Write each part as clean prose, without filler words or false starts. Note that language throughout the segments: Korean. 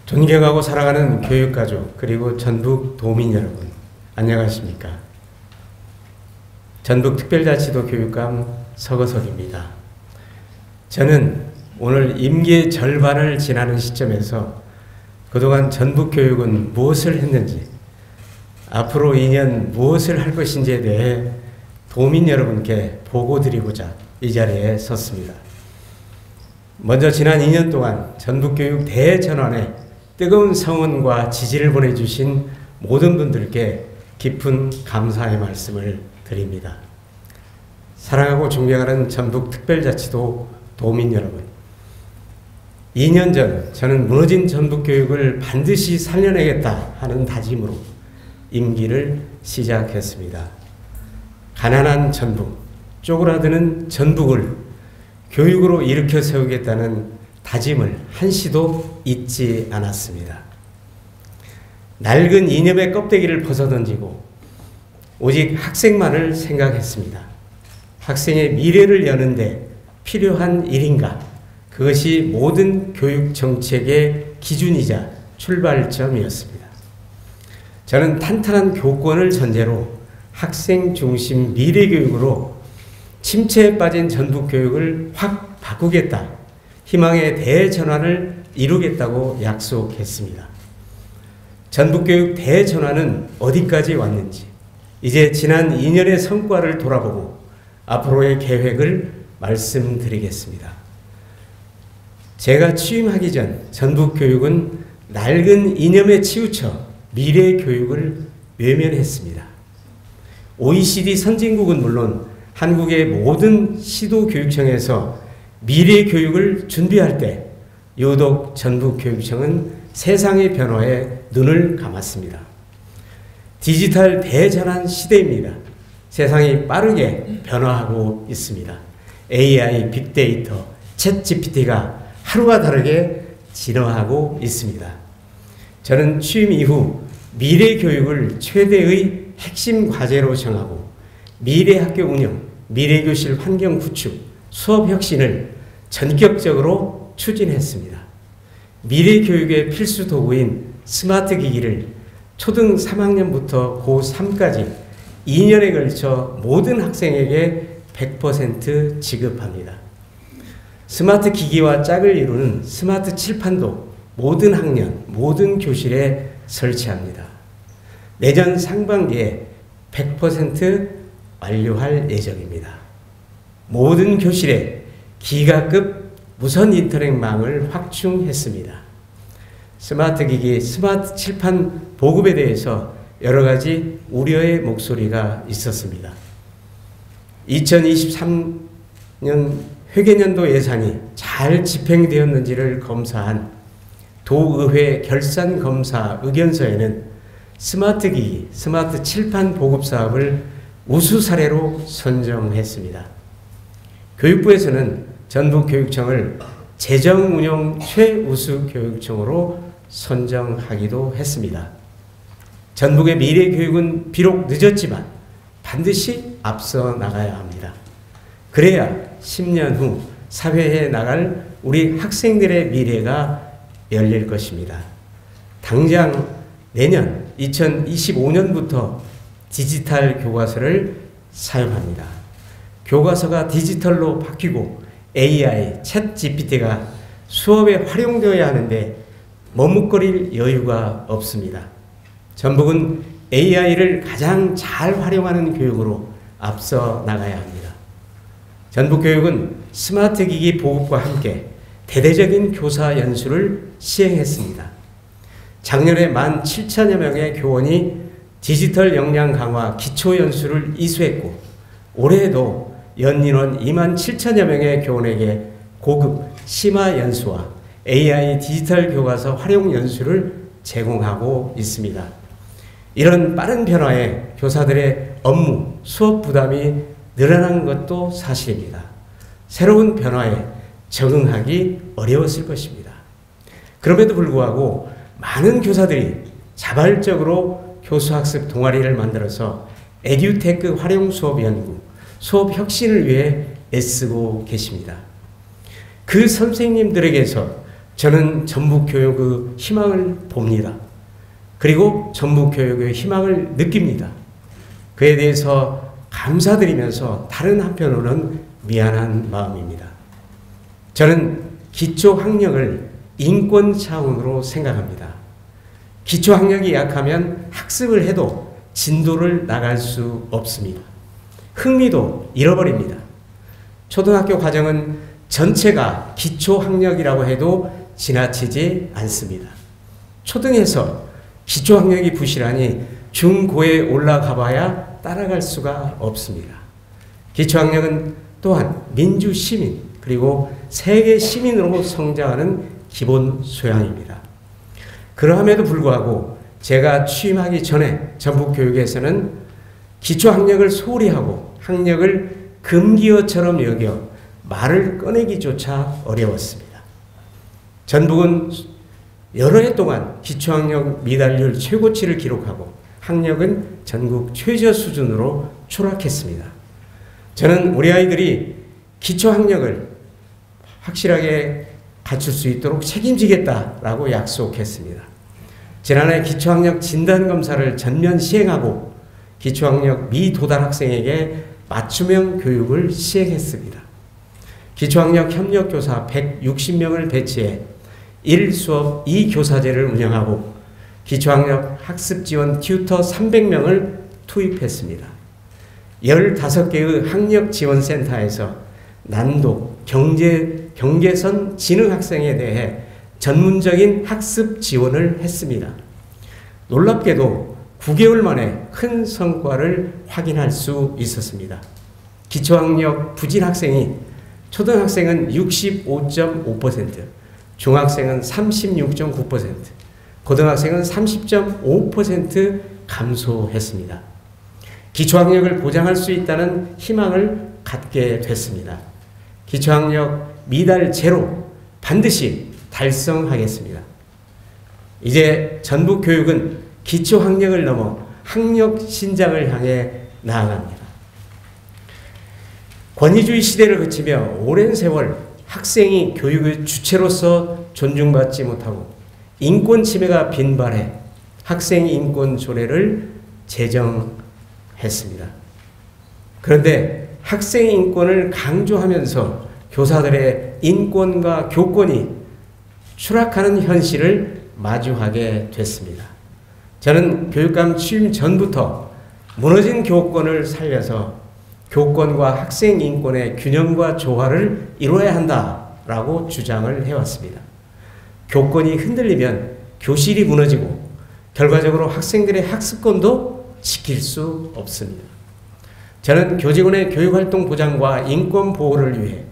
존경하고 사랑하는 교육가족 그리고 전북 도민 여러분, 안녕하십니까? 전북특별자치도 교육감 서거석입니다. 저는 오늘 임기의 절반을 지나는 시점에서 그동안 전북교육은 무엇을 했는지, 앞으로 2년 무엇을 할 것인지에 대해 도민 여러분께 보고드리고자 이 자리에 섰습니다. 먼저 지난 2년 동안 전북교육 대전환에 뜨거운 성원과 지지를 보내주신 모든 분들께 깊은 감사의 말씀을 드립니다. 사랑하고 존경하는 전북특별자치도 도민 여러분, 2년 전 저는 무너진 전북교육을 반드시 살려내겠다 하는 다짐으로 임기를 시작했습니다. 가난한 전북, 쪼그라드는 전북을 교육으로 일으켜 세우겠다는 다짐을 한시도 잊지 않았습니다. 낡은 이념의 껍데기를 벗어던지고 오직 학생만을 생각했습니다. 학생의 미래를 여는데 필요한 일인가? 그것이 모든 교육 정책의 기준이자 출발점이었습니다. 저는 탄탄한 교권을 전제로 학생 중심 미래 교육으로 침체에 빠진 전북 교육을 확 바꾸겠다, 희망의 대전환을 이루겠다고 약속했습니다. 전북교육 대전환은 어디까지 왔는지, 이제 지난 2년의 성과를 돌아보고 앞으로의 계획을 말씀드리겠습니다. 제가 취임하기 전 전북교육은 낡은 이념에 치우쳐 미래 교육을 외면했습니다. OECD 선진국은 물론 한국의 모든 시도교육청에서 미래 교육을 준비할 때 유독 전북교육청은 세상의 변화에 눈을 감았습니다. 디지털 대전환 시대입니다. 세상이 빠르게 변화하고 있습니다. AI, 빅데이터, 챗GPT가 하루와 다르게 진화하고 있습니다. 저는 취임 이후 미래 교육을 최대의 핵심 과제로 정하고 미래 학교 운영, 미래 교실 환경 구축, 수업 혁신을 전격적으로 추진했습니다. 미래 교육의 필수 도구인 스마트 기기를 초등 3학년부터 고3까지 2년에 걸쳐 모든 학생에게 100% 지급합니다. 스마트 기기와 짝을 이루는 스마트 칠판도 모든 학년, 모든 교실에 설치합니다. 내년 상반기에 100% 완료할 예정입니다. 모든 교실에 기가급 무선 인터넷망을 확충했습니다. 스마트 기기, 스마트 칠판 보급에 대해서 여러 가지 우려의 목소리가 있었습니다. 2023년 회계년도 예산이 잘 집행되었는지를 검사한 도의회 결산검사 의견서에는 스마트 기기, 스마트 칠판 보급 사업을 우수 사례로 선정했습니다. 교육부에서는 전북교육청을 재정운용 최우수 교육청으로 선정하기도 했습니다. 전북의 미래 교육은 비록 늦었지만 반드시 앞서 나가야 합니다. 그래야 10년 후 사회에 나갈 우리 학생들의 미래가 열릴 것입니다. 당장 내년 2025년부터 디지털 교과서를 사용합니다. 교과서가 디지털로 바뀌고 AI, 챗GPT가 수업에 활용되어야 하는데 머뭇거릴 여유가 없습니다. 전북은 AI를 가장 잘 활용하는 교육으로 앞서 나가야 합니다. 전북교육은 스마트 기기 보급과 함께 대대적인 교사 연수를 시행했습니다. 작년에 17,000여 명의 교원이 디지털 역량 강화 기초 연수를 이수했고, 올해에도 연인원 27,000여 명의 교원에게 고급 심화 연수와 AI 디지털 교과서 활용 연수를 제공하고 있습니다. 이런 빠른 변화에 교사들의 업무, 수업 부담이 늘어난 것도 사실입니다. 새로운 변화에 적응하기 어려웠을 것입니다. 그럼에도 불구하고 많은 교사들이 자발적으로 교수학습 동아리를 만들어서 에듀테크 활용 수업 연구, 수업 혁신을 위해 애쓰고 계십니다. 그 선생님들에게서 저는 전북교육의 희망을 봅니다. 그리고 전북교육의 희망을 느낍니다. 그에 대해서 감사드리면서 다른 한편으로는 미안한 마음입니다. 저는 기초학력을 인권 차원으로 생각합니다. 기초학력이 약하면 학습을 해도 진도를 나갈 수 없습니다. 흥미도 잃어버립니다. 초등학교 과정은 전체가 기초학력이라고 해도 지나치지 않습니다. 초등에서 기초학력이 부실하니 중고에 올라가 봐야 따라갈 수가 없습니다. 기초학력은 또한 민주시민 그리고 세계 시민으로 성장하는 기본 소양입니다. 그러함에도 불구하고 제가 취임하기 전에 전북교육에서는 기초학력을 소홀히 하고 학력을 금기어처럼 여겨 말을 꺼내기조차 어려웠습니다. 전북은 여러 해 동안 기초학력 미달률 최고치를 기록하고 학력은 전국 최저 수준으로 추락했습니다. 저는 우리 아이들이 기초학력을 확실하게 갖출 수 있도록 책임지겠다라고 약속했습니다. 지난해 기초학력 진단검사를 전면 시행하고 기초학력 미도달 학생에게 맞춤형 교육을 시행했습니다. 기초학력 협력교사 160명을 배치해 1수업 2교사제를 운영하고 기초학력 학습지원 튜터 300명을 투입했습니다. 15개의 학력지원센터에서 난독, 경계선 지능 학생에 대해 전문적인 학습 지원을 했습니다. 놀랍게도 9개월 만에 큰 성과를 확인할 수 있었습니다. 기초학력 부진 학생이 초등학생은 65.5%, 중학생은 36.9%, 고등학생은 30.5% 감소했습니다. 기초학력을 보장할 수 있다는 희망을 갖게 됐습니다. 기초학력 미달 제로 반드시 달성하겠습니다. 이제 전북교육은 기초학력을 넘어 학력 신장을 향해 나아갑니다. 권위주의 시대를 거치며 오랜 세월 학생이 교육의 주체로서 존중받지 못하고 인권 침해가 빈발해 학생 인권 조례를 제정했습니다. 그런데 학생 인권을 강조하면서 교사들의 인권과 교권이 추락하는 현실을 마주하게 됐습니다. 저는 교육감 취임 전부터 무너진 교권을 살려서 교권과 학생 인권의 균형과 조화를 이루어야 한다라고 주장을 해왔습니다. 교권이 흔들리면 교실이 무너지고 결과적으로 학생들의 학습권도 지킬 수 없습니다. 저는 교직원의 교육활동 보장과 인권 보호를 위해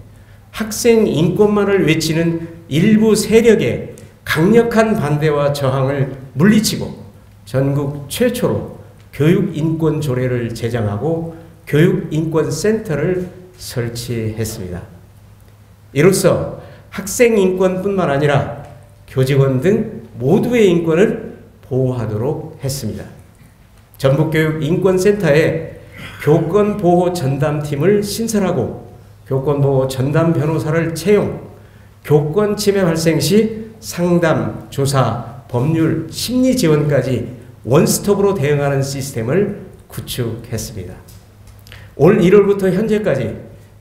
학생 인권만을 외치는 일부 세력의 강력한 반대와 저항을 물리치고 전국 최초로 교육인권 조례를 제정하고 교육인권센터를 설치했습니다. 이로써 학생 인권뿐만 아니라 교직원 등 모두의 인권을 보호하도록 했습니다. 전북교육인권센터에 교권보호 전담팀을 신설하고 교권보호 전담 변호사를 채용, 교권 침해 발생 시 상담, 조사, 법률, 심리 지원까지 원스톱으로 대응하는 시스템을 구축했습니다. 올 1월부터 현재까지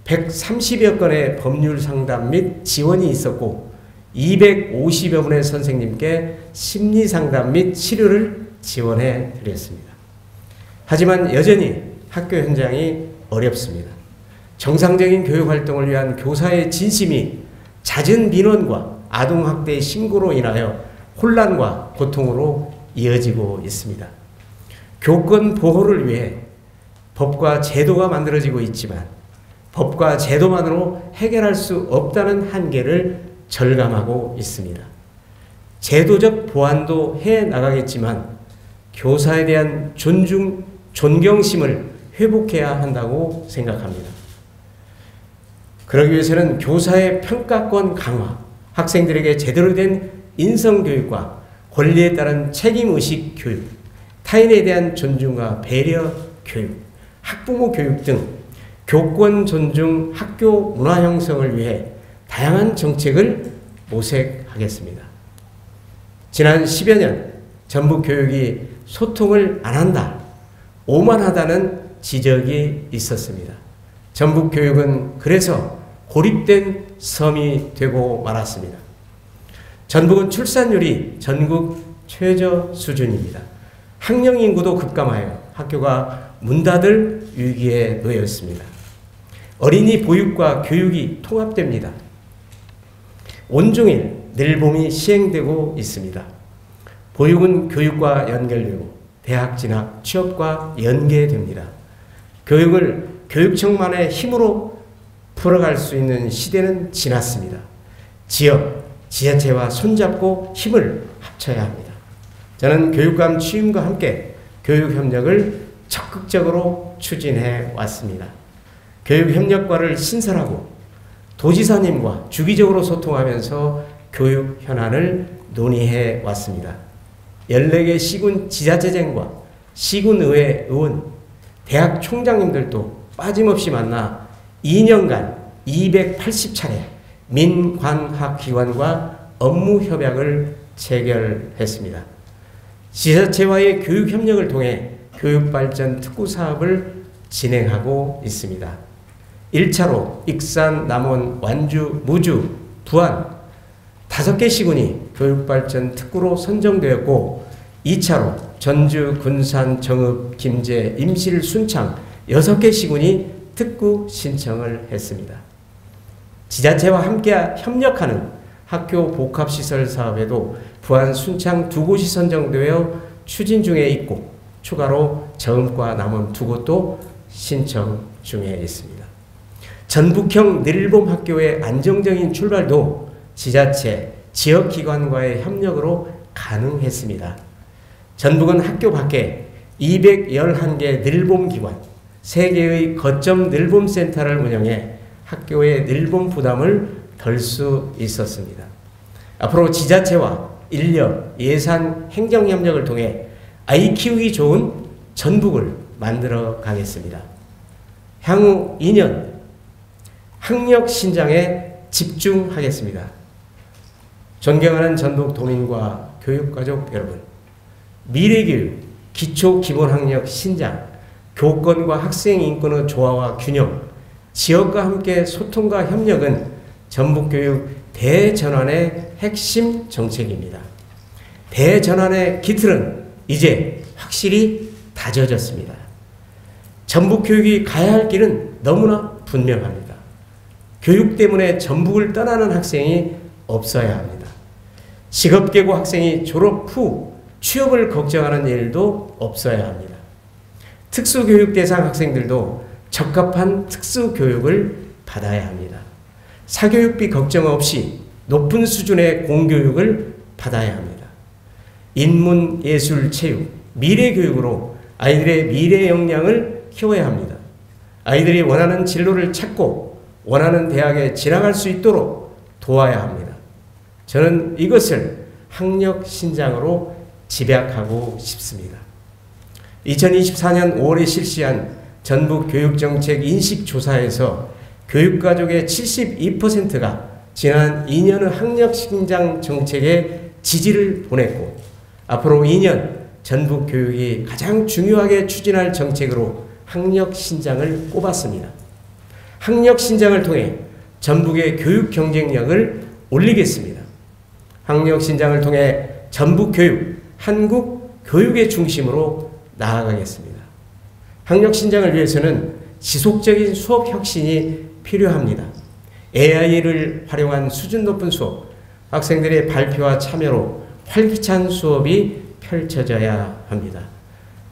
130여 건의 법률 상담 및 지원이 있었고 250여 분의 선생님께 심리 상담 및 치료를 지원해 드렸습니다. 하지만 여전히 학교 현장이 어렵습니다. 정상적인 교육활동을 위한 교사의 진심이 잦은 민원과 아동학대 신고로 인하여 혼란과 고통으로 이어지고 있습니다. 교권 보호를 위해 법과 제도가 만들어지고 있지만 법과 제도만으로 해결할 수 없다는 한계를 절감하고 있습니다. 제도적 보완도 해 나가겠지만 교사에 대한 존경심을 회복해야 한다고 생각합니다. 그러기 위해서는 교사의 평가권 강화, 학생들에게 제대로 된 인성교육과 권리에 따른 책임의식 교육, 타인에 대한 존중과 배려 교육, 학부모 교육 등 교권 존중 학교 문화 형성을 위해 다양한 정책을 모색하겠습니다. 지난 10여 년 전북교육이 소통을 안 한다, 오만하다는 지적이 있었습니다. 전북교육은 그래서 고립된 섬이 되고 말았습니다. 전북은 출산율이 전국 최저 수준입니다. 학령 인구도 급감하여 학교가 문 닫을 위기에 놓였습니다. 어린이 보육과 교육이 통합됩니다. 온종일 늘봄이 시행되고 있습니다. 보육은 교육과 연결되고 대학 진학, 취업과 연계됩니다. 교육을 교육청만의 힘으로 풀어갈 수 있는 시대는 지났습니다. 지역, 지자체와 손잡고 힘을 합쳐야 합니다. 저는 교육감 취임과 함께 교육협력을 적극적으로 추진해 왔습니다. 교육협력과를 신설하고 도지사님과 주기적으로 소통하면서 교육 현안을 논의해 왔습니다. 14개 시군 지자체장과 시군의회 의원, 대학 총장님들도 빠짐없이 만나 2년간 280차례 민관학기관과 업무협약을 체결했습니다. 지자체와의 교육협력을 통해 교육발전 특구 사업을 진행하고 있습니다. 1차로 익산, 남원, 완주, 무주, 부안 5개 시군이 교육발전 특구로 선정되었고 2차로 전주, 군산, 정읍, 김제, 임실, 순창 6개 시군이 특구 신청을 했습니다. 지자체와 함께 협력하는 학교 복합시설 사업에도 부안, 순창 2곳이 선정되어 추진 중에 있고 추가로 정읍과 남원 2곳도 신청 중에 있습니다. 전북형 늘봄 학교의 안정적인 출발도 지자체, 지역기관과의 협력으로 가능했습니다. 전북은 학교 밖에 211개 늘봄기관, 3개의 거점 늘봄센터를 운영해 학교의 늘봄 부담을 덜 수 있었습니다. 앞으로 지자체와 인력, 예산, 행정협력을 통해 아이 키우기 좋은 전북을 만들어 가겠습니다. 향후 2년 학력 신장에 집중하겠습니다. 존경하는 전북 도민과 교육가족 여러분, 미래교육, 기초기본학력 신장, 교권과 학생 인권의 조화와 균형, 지역과 함께 소통과 협력은 전북교육 대전환의 핵심 정책입니다. 대전환의 기틀은 이제 확실히 다져졌습니다. 전북교육이 가야 할 길은 너무나 분명합니다. 교육 때문에 전북을 떠나는 학생이 없어야 합니다. 직업계고 학생이 졸업 후 취업을 걱정하는 일도 없어야 합니다. 특수교육 대상 학생들도 적합한 특수교육을 받아야 합니다. 사교육비 걱정 없이 높은 수준의 공교육을 받아야 합니다. 인문, 예술, 체육, 미래교육으로 아이들의 미래 역량을 키워야 합니다. 아이들이 원하는 진로를 찾고 원하는 대학에 진학할 수 있도록 도와야 합니다. 저는 이것을 학력 신장으로 집약하고 싶습니다. 2024년 5월에 실시한 전북 교육정책 인식조사에서 교육가족의 72%가 지난 2년의 학력 신장 정책에 지지를 보냈고 앞으로 2년 전북 교육이 가장 중요하게 추진할 정책으로 학력 신장을 꼽았습니다. 학력 신장을 통해 전북의 교육 경쟁력을 올리겠습니다. 학력 신장을 통해 전북 교육, 한국 교육의 중심으로 나아가겠습니다. 학력 신장을 위해서는 지속적인 수업 혁신이 필요합니다. AI를 활용한 수준 높은 수업, 학생들의 발표와 참여로 활기찬 수업이 펼쳐져야 합니다.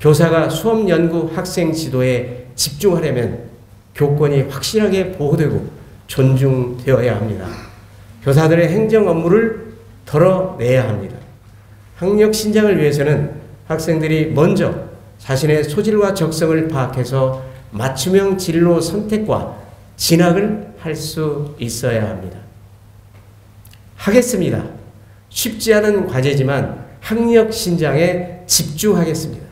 교사가 수업 연구 학생 지도에 집중하려면 교권이 확실하게 보호되고 존중되어야 합니다. 교사들의 행정 업무를 덜어내야 합니다. 학력 신장을 위해서는 학생들이 먼저 자신의 소질과 적성을 파악해서 맞춤형 진로 선택과 진학을 할 수 있어야 합니다. 하겠습니다. 쉽지 않은 과제지만 학력 신장에 집중하겠습니다.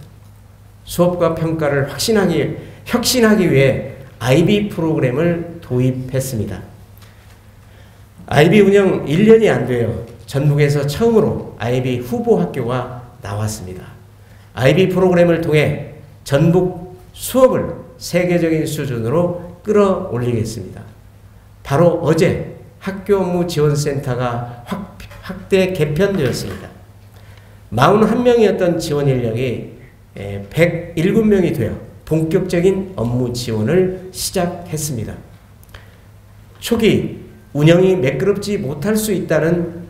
수업과 평가를 혁신하기 위해 IB 프로그램을 도입했습니다. IB 운영 1년이 안 되어 전북에서 처음으로 IB 후보 학교가 나왔습니다. IB 프로그램을 통해 전북 수업을 세계적인 수준으로 끌어올리겠습니다. 바로 어제 학교 업무 지원센터가 확대 개편되었습니다. 41명이었던 지원 인력이 107명이 되어 본격적인 업무 지원을 시작했습니다. 초기 운영이 매끄럽지 못할 수 있다는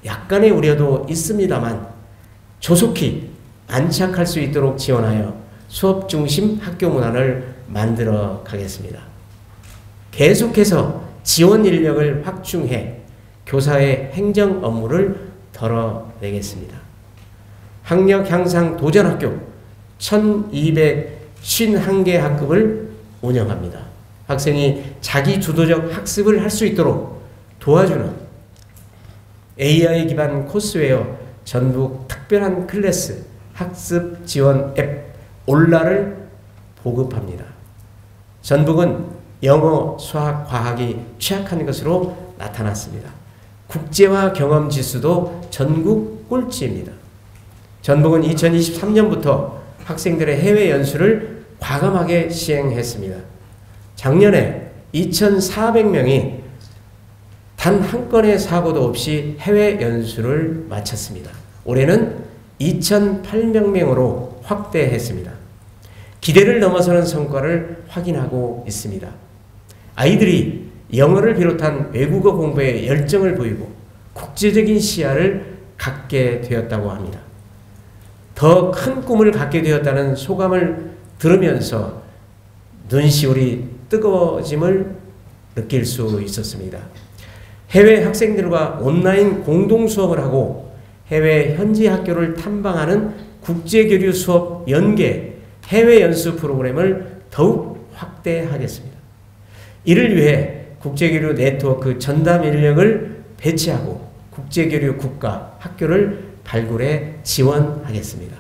약간의 우려도 있습니다만 조속히 안착할 수 있도록 지원하여 수업 중심 학교 문화를 만들어 가겠습니다. 계속해서 지원 인력을 확충해 교사의 행정 업무를 덜어내겠습니다. 학력 향상 도전학교 1251개 학급을 운영합니다. 학생이 자기 주도적 학습을 할 수 있도록 도와주는 AI 기반 코스웨어 전북 특별한 클래스 학습 지원 앱 올라를 보급합니다. 전북은 영어, 수학, 과학이 취약한 것으로 나타났습니다. 국제화 경험 지수도 전국 꼴찌입니다. 전북은 2023년부터 학생들의 해외 연수를 과감하게 시행했습니다. 작년에 2,400명이 단 한 건의 사고도 없이 해외 연수를 마쳤습니다. 올해는 2,800명으로 확대했습니다. 기대를 넘어서는 성과를 확인하고 있습니다. 아이들이 영어를 비롯한 외국어 공부에 열정을 보이고 국제적인 시야를 갖게 되었다고 합니다. 더 큰 꿈을 갖게 되었다는 소감을 들으면서 눈시울이 뜨거워짐을 느낄 수 있었습니다. 해외 학생들과 온라인 공동 수업을 하고 해외 현지 학교를 탐방하는 국제교류 수업 연계 해외 연수 프로그램을 더욱 확대하겠습니다. 이를 위해 국제교류 네트워크 전담 인력을 배치하고 국제교류 국가 학교를 발굴해 지원하겠습니다.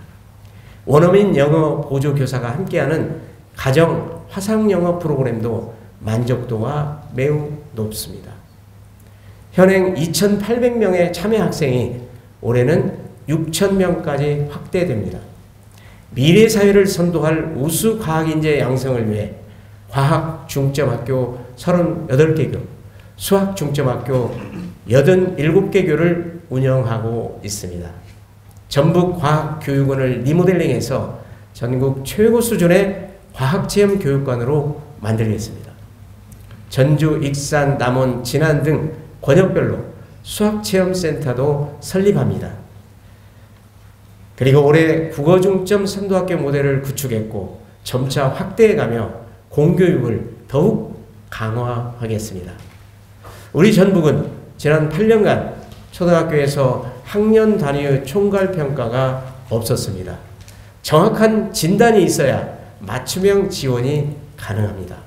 원어민 영어 보조교사가 함께하는 가정 화상영어 프로그램도 만족도가 매우 높습니다. 현행 2,800명의 참여 학생이 올해는 6,000명까지 확대됩니다. 미래 사회를 선도할 우수 과학인재 양성을 위해 과학 중점학교 38개 교, 수학 중점학교 87개 교를 운영하고 있습니다. 전북과학교육원을 리모델링해서 전국 최고 수준의 과학체험 교육관으로 만들겠습니다. 전주, 익산, 남원, 진안 등 권역별로 수학체험센터도 설립합니다. 그리고 올해 국어중점 선도학교 모델을 구축했고 점차 확대해가며 공교육을 더욱 강화하겠습니다. 우리 전북은 지난 8년간 초등학교에서 학년 단위의 총괄평가가 없었습니다. 정확한 진단이 있어야 맞춤형 지원이 가능합니다.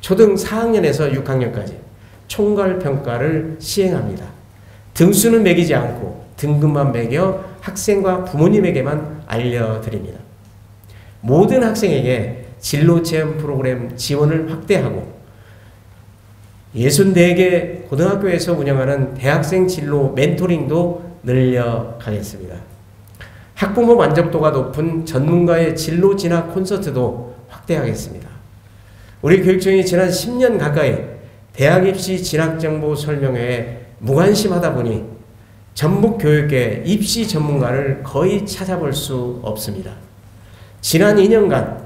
초등 4학년에서 6학년까지 총괄평가를 시행합니다. 등수는 매기지 않고 등급만 매겨 학생과 부모님에게만 알려드립니다. 모든 학생에게 진로체험 프로그램 지원을 확대하고 64개 고등학교에서 운영하는 대학생 진로 멘토링도 늘려가겠습니다. 학부모 만족도가 높은 전문가의 진로 진학 콘서트도 확대하겠습니다. 우리 교육청이 지난 10년 가까이 대학 입시 진학정보 설명회에 무관심하다 보니 전북 교육계 입시 전문가를 거의 찾아볼 수 없습니다. 지난 2년간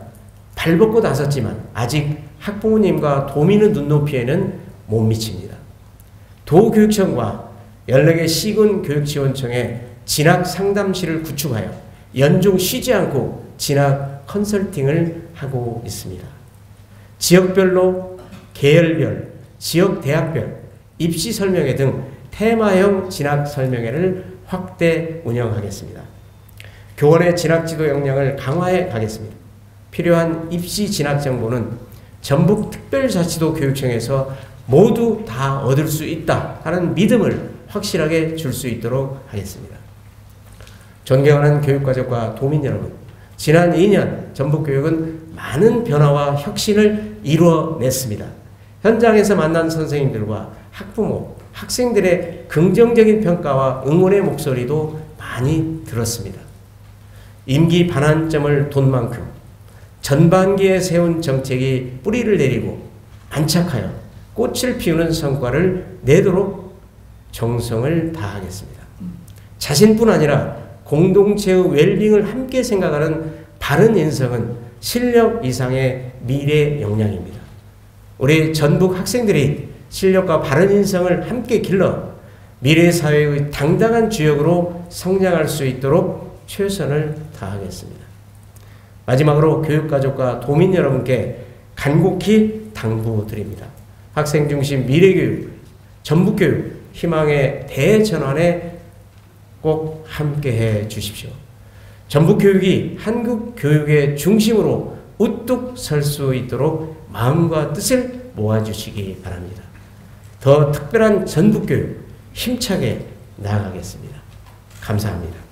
발벗고 나섰지만 아직 학부모님과 도민의 눈높이에는 못 미칩니다. 도교육청과 14개 시군 교육지원청에 진학 상담실을 구축하여 연중 쉬지 않고 진학 컨설팅을 하고 있습니다. 지역별로 계열별, 지역 대학별 입시 설명회 등 테마형 진학 설명회를 확대 운영하겠습니다. 교원의 진학 지도 역량을 강화해 가겠습니다. 필요한 입시 진학 정보는 전북특별자치도 교육청에서 모두 다 얻을 수 있다 하는 믿음을 확실하게 줄 수 있도록 하겠습니다. 존경하는 교육가족과 도민 여러분, 지난 2년 전북교육은 많은 변화와 혁신을 이루어냈습니다. 현장에서 만난 선생님들과 학부모, 학생들의 긍정적인 평가와 응원의 목소리도 많이 들었습니다. 임기 반환점을 돈 만큼 전반기에 세운 정책이 뿌리를 내리고 안착하여 꽃을 피우는 성과를 내도록 정성을 다하겠습니다. 자신뿐 아니라 공동체의 웰빙을 함께 생각하는 바른 인성은 실력 이상의 미래 역량입니다. 우리 전북 학생들이 실력과 바른 인성을 함께 길러 미래 사회의 당당한 주역으로 성장할 수 있도록 최선을 다하겠습니다. 마지막으로 교육가족과 도민 여러분께 간곡히 당부드립니다. 학생 중심 미래교육, 전북교육, 희망의 대전환에 꼭 함께해 주십시오. 전북교육이 한국 교육의 중심으로 우뚝 설 수 있도록 마음과 뜻을 모아주시기 바랍니다. 더 특별한 전북교육 힘차게 나아가겠습니다. 감사합니다.